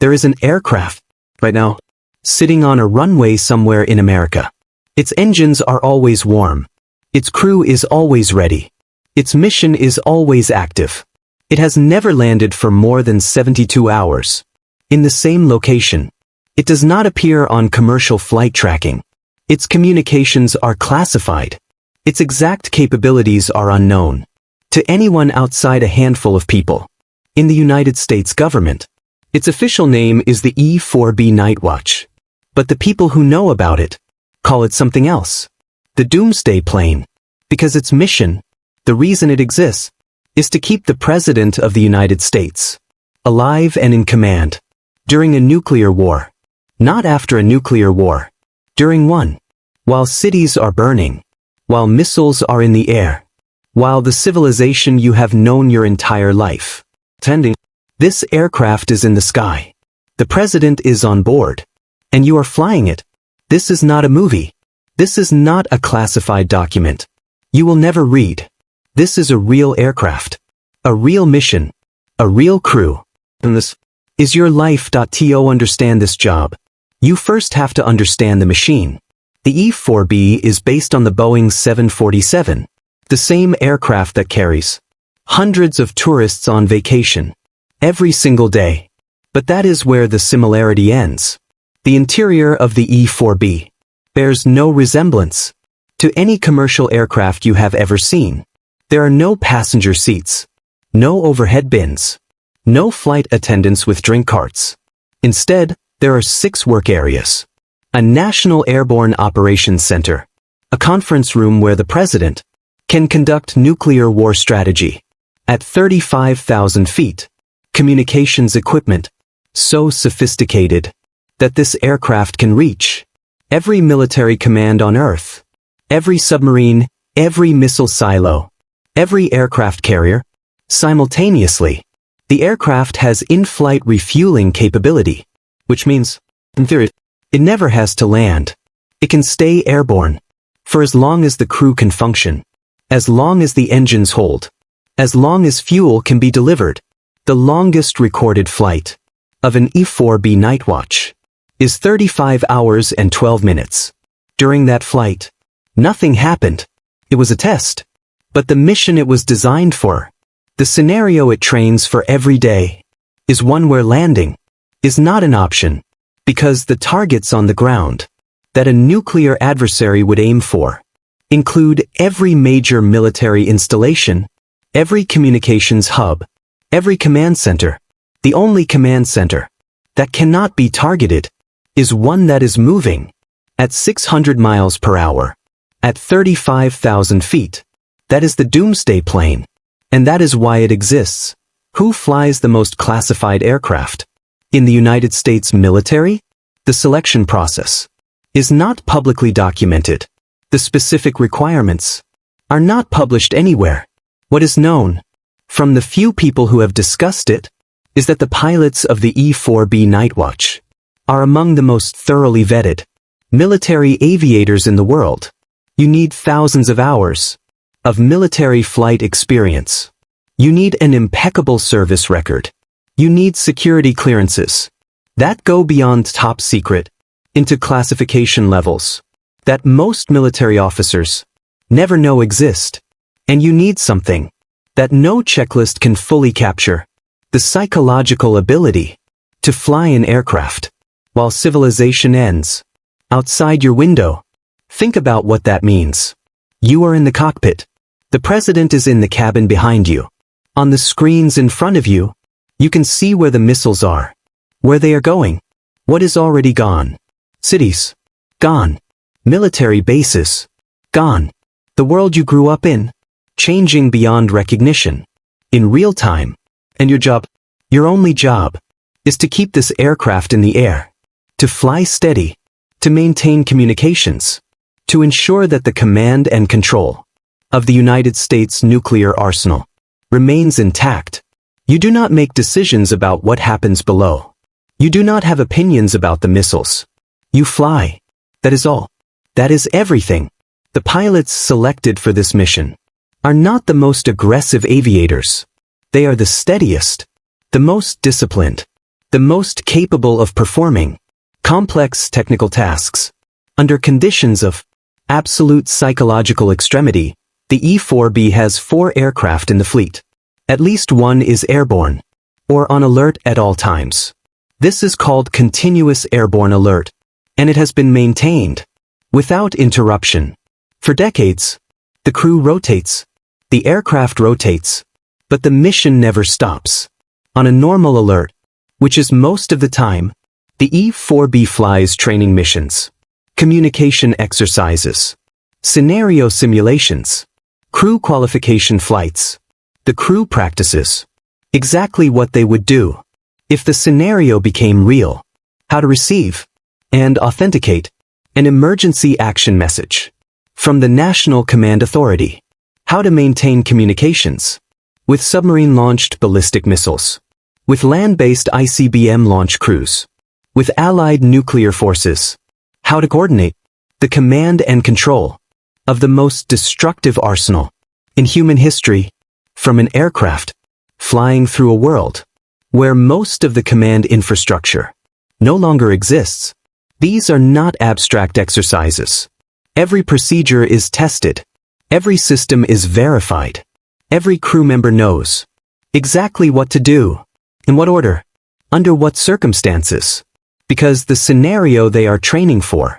There is an aircraft, right now, sitting on a runway somewhere in America. Its engines are always warm. Its crew is always ready. Its mission is always active. It has never landed for more than 72 hours. In the same location. It does not appear on commercial flight tracking. Its communications are classified. Its exact capabilities are unknown to anyone outside a handful of people. In the United States government, its official name is the E-4B Nightwatch. But the people who know about it call it something else. The Doomsday plane. Because its mission, the reason it exists, is to keep the President of the United States alive and in command during a nuclear war. Not after a nuclear war. During one. While cities are burning. While missiles are in the air. While the civilization you have known your entire life. Tending. This aircraft is in the sky. The President is on board. And you are flying it. This is not a movie. This is not a classified document. You will never read. This is a real aircraft. A real mission. A real crew. And this is your life. To understand this job, you first have to understand the machine. The E-4B is based on the Boeing 747, the same aircraft that carries hundreds of tourists on vacation every single day. But that is where the similarity ends. The interior of the E-4B bears no resemblance to any commercial aircraft you have ever seen. There are no passenger seats, no overhead bins, no flight attendants with drink carts. Instead, there are 6 work areas. A National Airborne Operations Center, a conference room where the President can conduct nuclear war strategy. At 35,000 feet, communications equipment, so sophisticated that this aircraft can reach every military command on Earth, every submarine, every missile silo, every aircraft carrier, simultaneously. The aircraft has in-flight refueling capability, which means, in theory, it never has to land. It can stay airborne for as long as the crew can function, as long as the engines hold, as long as fuel can be delivered. The longest recorded flight of an E-4B Nightwatch is 35 hours and 12 minutes. During that flight, nothing happened. It was a test. But the mission it was designed for, the scenario it trains for every day, is one where landing is not an option, because the targets on the ground that a nuclear adversary would aim for include every major military installation, every communications hub, every command center. The only command center that cannot be targeted is one that is moving at 600 miles per hour, at 35,000 feet. That is the Doomsday plane, and that is why it exists. Who flies the most classified aircraft? In the United States military, the selection process is not publicly documented. The specific requirements are not published anywhere. What is known, from the few people who have discussed it, is that the pilots of the E-4B Nightwatch are among the most thoroughly vetted military aviators in the world. You need thousands of hours of military flight experience. You need an impeccable service record. You need security clearances that go beyond top secret into classification levels that most military officers never know exist. And you need something that no checklist can fully capture: the psychological ability to fly an aircraft while civilization ends outside your window. Think about what that means. You are in the cockpit. The President is in the cabin behind you. On the screens in front of you, you can see where the missiles are, where they are going, what is already gone. Cities, gone. Military bases, gone. The world you grew up in, changing beyond recognition, in real time. And your job, your only job, is to keep this aircraft in the air, to fly steady, to maintain communications, to ensure that the command and control of the United States nuclear arsenal remains intact. You do not make decisions about what happens below. You do not have opinions about the missiles. You fly. That is all. That is everything. The pilots selected for this mission are not the most aggressive aviators. They are the steadiest, the most disciplined, the most capable of performing complex technical tasks. Under conditions of absolute psychological extremity, the E-4B has 4 aircraft in the fleet. At least one is airborne, or on alert at all times. This is called continuous airborne alert, and it has been maintained without interruption. For decades, the crew rotates, the aircraft rotates, but the mission never stops. On a normal alert, which is most of the time, the E-4B flies training missions, communication exercises, scenario simulations, crew qualification flights. The crew practices exactly what they would do if the scenario became real, how to receive and authenticate an emergency action message from the National Command Authority, how to maintain communications with submarine-launched ballistic missiles, with land-based ICBM launch crews, with allied nuclear forces, how to coordinate the command and control of the most destructive arsenal in human history, from an aircraft flying through a world where most of the command infrastructure no longer exists. These are not abstract exercises. Every procedure is tested. Every system is verified. Every crew member knows exactly what to do, in what order, under what circumstances, because the scenario they are training for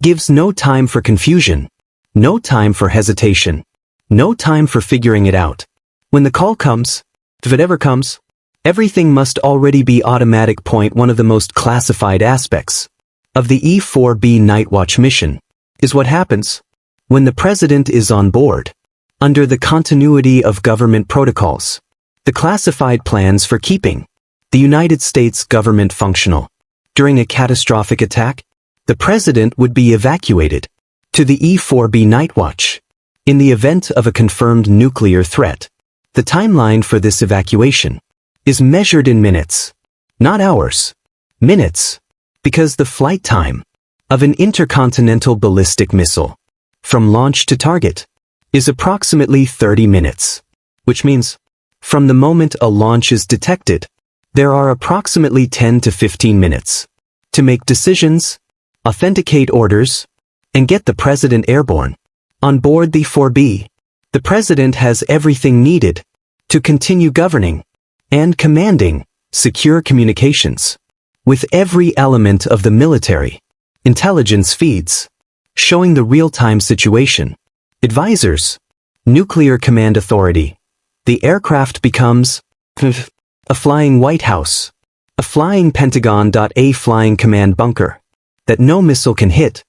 gives no time for confusion, no time for hesitation, no time for figuring it out. When the call comes, if it ever comes, everything must already be automatic. Point one of the most classified aspects of the E-4B Nightwatch mission is what happens when the president is on board. Under the continuity of government protocols, the classified plans for keeping the United States government functional. During a catastrophic attack, the president would be evacuated to the E-4B Nightwatch. In the event of a confirmed nuclear threat, the timeline for this evacuation is measured in minutes, not hours, minutes, because the flight time of an intercontinental ballistic missile from launch to target is approximately 30 minutes, which means from the moment a launch is detected, there are approximately 10 to 15 minutes to make decisions, authenticate orders, and get the president airborne. On board the 4B, the president has everything needed to continue governing and commanding secure communications with every element of the military. Intelligence feeds, showing the real-time situation. Advisors, nuclear command authority. The aircraft becomes a flying White House, a flying Pentagon. A flying command bunker that no missile can hit,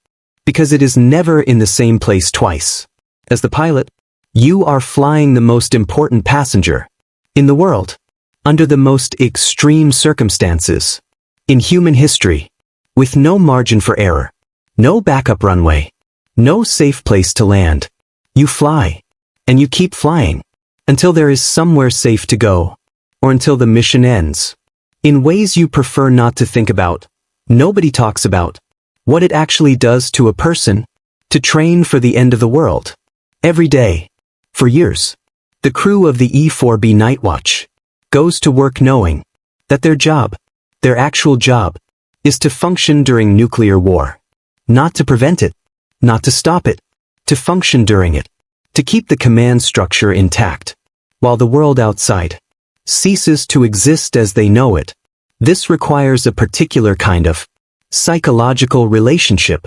because it is never in the same place twice. As the pilot, you are flying the most important passenger in the world, under the most extreme circumstances in human history, with no margin for error, no backup runway, no safe place to land. You fly, and you keep flying, until there is somewhere safe to go, or until the mission ends, in ways you prefer not to think about. Nobody talks about what it actually does to a person to train for the end of the world. Every day, for years, the crew of the E-4B Nightwatch goes to work knowing that their job, their actual job, is to function during nuclear war. Not to prevent it, not to stop it, to function during it, to keep the command structure intact, while the world outside ceases to exist as they know it. This requires a particular kind of psychological relationship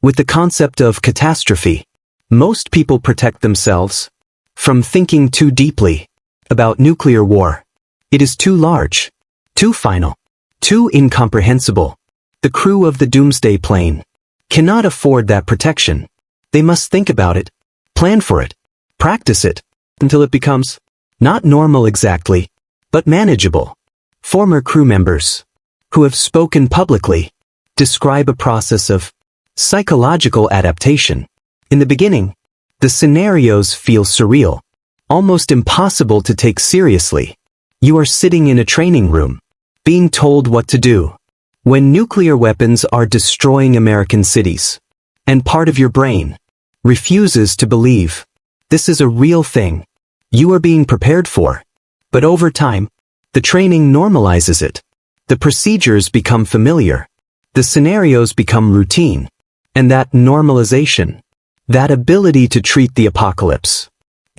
with the concept of catastrophe. Most people protect themselves from thinking too deeply about nuclear war. It is too large, too final, too incomprehensible. The crew of the Doomsday plane cannot afford that protection. They must think about it, plan for it, practice it, until it becomes not normal exactly, but manageable. Former crew members who have spoken publicly describe a process of psychological adaptation. In the beginning, the scenarios feel surreal, almost impossible to take seriously. You are sitting in a training room, being told what to do, when nuclear weapons are destroying American cities, and part of your brain refuses to believe this is a real thing you are being prepared for. But over time, the training normalizes it. The procedures become familiar. The scenarios become routine. And that normalization, that ability to treat the apocalypse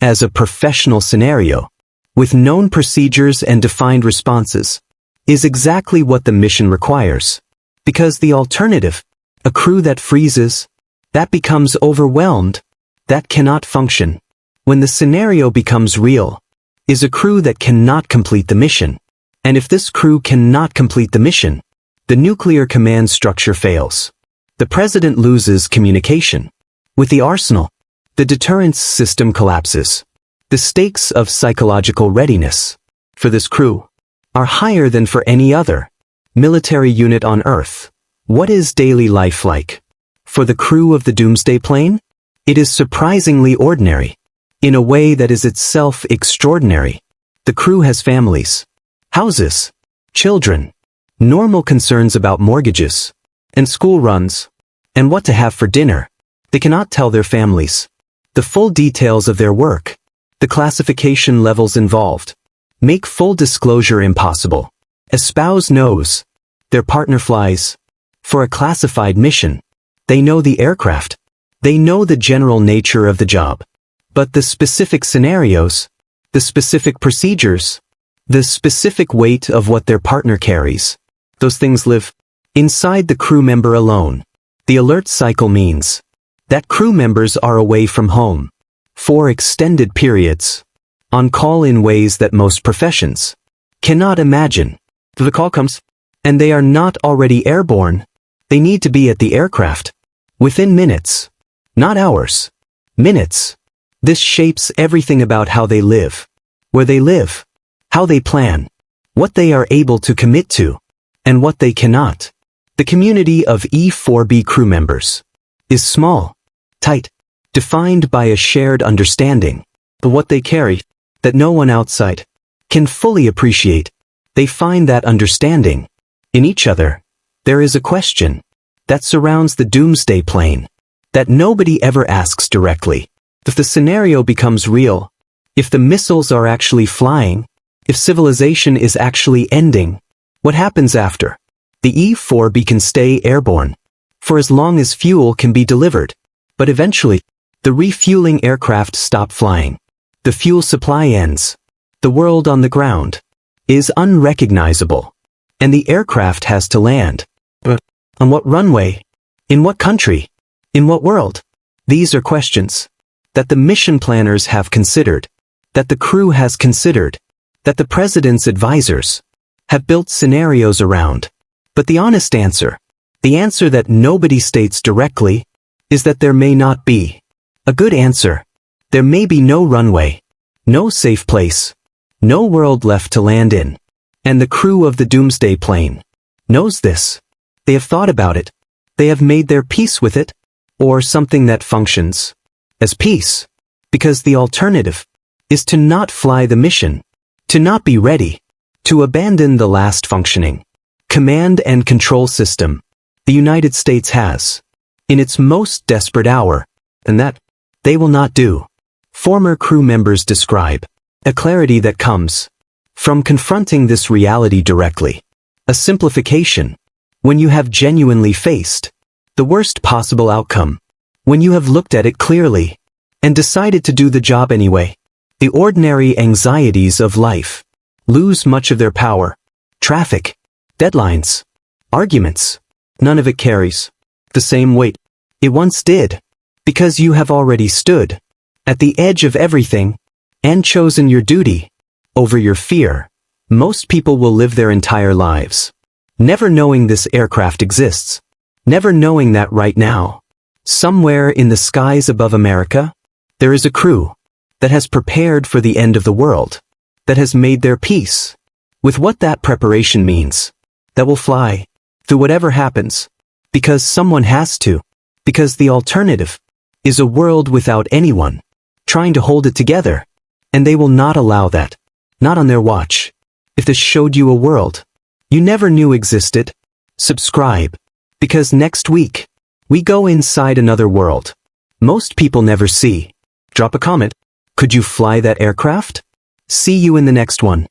as a professional scenario, with known procedures and defined responses, is exactly what the mission requires. Because the alternative, a crew that freezes, that becomes overwhelmed, that cannot function, when the scenario becomes real, is a crew that cannot complete the mission. And if this crew cannot complete the mission, the nuclear command structure fails. The president loses communication with the arsenal. The deterrence system collapses. The stakes of psychological readiness for this crew are higher than for any other military unit on Earth. What is daily life like? For the crew of the Doomsday plane, it is surprisingly ordinary, in a way that is itself extraordinary. The crew has families, houses, children, normal concerns about mortgages, and school runs, and what to have for dinner. They cannot tell their families the full details of their work. The classification levels involved make full disclosure impossible. A spouse knows their partner flies for a classified mission. They know the aircraft. They know the general nature of the job. But the specific scenarios, the specific procedures, the specific weight of what their partner carries, those things live inside the crew member alone. The alert cycle means that crew members are away from home for extended periods, on call in ways that most professions cannot imagine. The call comes, and they are not already airborne. They need to be at the aircraft within minutes, not hours, minutes. This shapes everything about how they live, where they live, how they plan, what they are able to commit to, and what they cannot. The community of E4B crew members is small, tight, defined by a shared understanding of what they carry that no one outside can fully appreciate. They find that understanding in each other. There is a question that surrounds the Doomsday plane that nobody ever asks directly. If the scenario becomes real, if the missiles are actually flying, if civilization is actually ending, what happens after? The E4B can stay airborne for as long as fuel can be delivered, but eventually, the refueling aircraft stop flying. The fuel supply ends. The world on the ground is unrecognizable, and the aircraft has to land. But on what runway? In what country? In what world? These are questions that the mission planners have considered, that the crew has considered, that the president's advisors have built scenarios around. But the honest answer, the answer that nobody states directly, is that there may not be a good answer. There may be no runway, no safe place, no world left to land in. And the crew of the Doomsday plane knows this. They have thought about it. They have made their peace with it, or something that functions as peace, because the alternative is to not fly the mission, to not be ready, to abandon the last functioning command and control system the United States has in its most desperate hour, and that they will not do. Former crew members describe a clarity that comes from confronting this reality directly, a simplification when you have genuinely faced the worst possible outcome, when you have looked at it clearly and decided to do the job anyway. The ordinary anxieties of life lose much of their power. Traffic, deadlines, arguments, none of it carries the same weight it once did, because you have already stood at the edge of everything and chosen your duty over your fear. Most people will live their entire lives never knowing this aircraft exists, never knowing that right now, somewhere in the skies above America, there is a crew that has prepared for the end of the world, that has made their peace with what that preparation means, that will fly through whatever happens, because someone has to, because the alternative is a world without anyone trying to hold it together, and they will not allow that, not on their watch. If this showed you a world you never knew existed, subscribe, because next week we go inside another world most people never see. Drop a comment. Could you fly that aircraft? See you in the next one.